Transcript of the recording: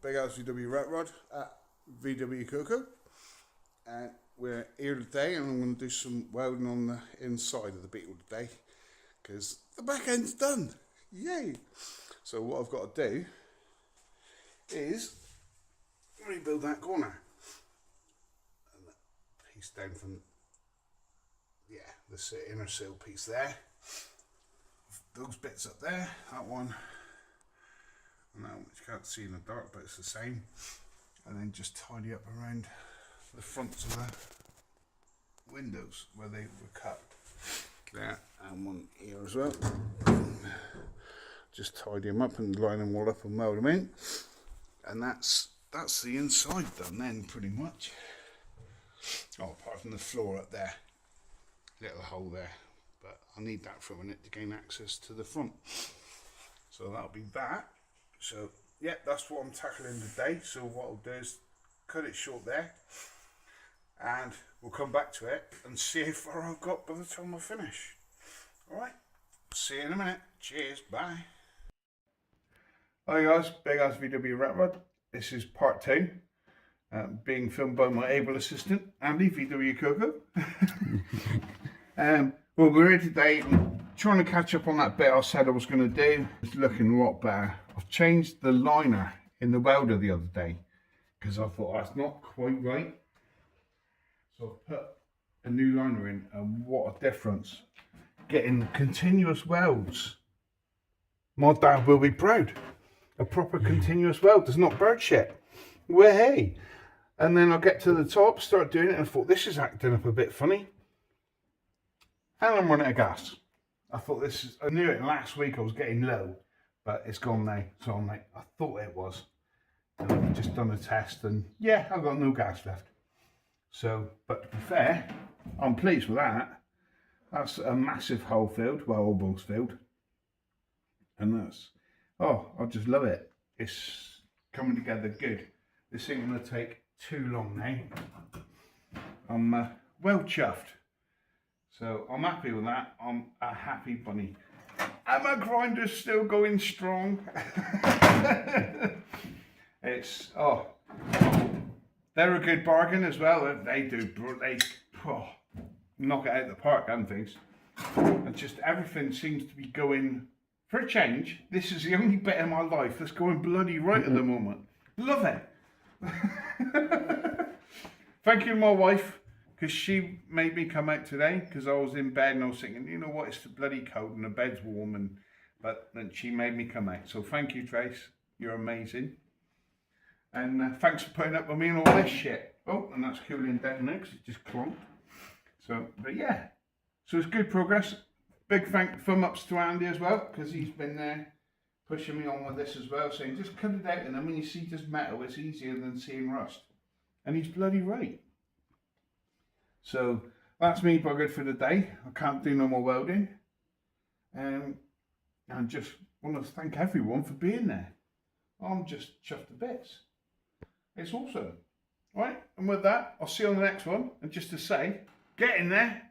Big House VW Rat Rod at VW Coco, and we're here today and I'm going to do some welding on the inside of the Beetle today because the back end's done. Yay! So what I've got to do is rebuild that corner and that piece down from the inner sill piece there, those bits up there, that one, and that which you can't see in the dark but it's the same, and then just tidy up around the fronts of the windows where they were cut there, and one here as well. Just tidy them up and line them all up and weld them in, and that's the inside done then pretty much. Oh, apart from the floor up there, little hole there, but I need that for a minute to gain access to the front, so that'll be that. So yeah, that's what I'm tackling today. So what I'll do is cut it short there, and we'll come back to it and see how far I've got by the time I finish. Alright, see you in a minute. Cheers, bye. Hi guys, Big House VW Rat Rod. This is part 2, being filmed by my able assistant, Andy, VW Coco. Well, we're here today. I'm trying to catch up on that bit I said I was going to do. It's looking a lot better. I've changed the liner in the welder the other day because I thought that's not quite right. So I've put a new liner in, and what a difference. Getting continuous welds. My dad will be proud. A proper continuous weld does not bird shit. Well, hey. And then I'll get to the top, start doing it, and I thought this is acting up a bit funny. And I'm running out of gas. I thought I knew it last week I was getting low, but it's gone now. So I'm like, I thought it was. And I've just done a test and yeah, I've got no gas left. So, but to be fair, I'm pleased with that. That's a massive hole filled, well, almost filled. And that's, oh, I just love it. It's coming together good. This ain't gonna take too long now. I'm well chuffed. So I'm happy with that. I'm a happy bunny. And my grinder's still going strong. It's, oh, they're a good bargain as well. They knock it out of the park and things. And just everything seems to be going, for a change, this is the only bit of my life that's going bloody right at the moment. Love it. Thank you to my wife, because she made me come out today, because I was in bed and I was thinking, you know what, it's bloody cold and the bed's warm, but then she made me come out. So thank you, Trace, you're amazing. And thanks for putting up with me and all this shit. Oh, and that's cooling down now because it just clonked. So, but yeah, so it's good progress. Big thumb ups to Andy as well, because he's been there pushing me on with this as well, saying just cut it out, and then when you see just metal, it's easier than seeing rust. And he's bloody right. So that's me buggered for the day. I can't do no more welding. And just want to thank everyone for being there. I'm just chuffed to bits. It's awesome. Right, and with that, I'll see you on the next one. And just to say, get in there.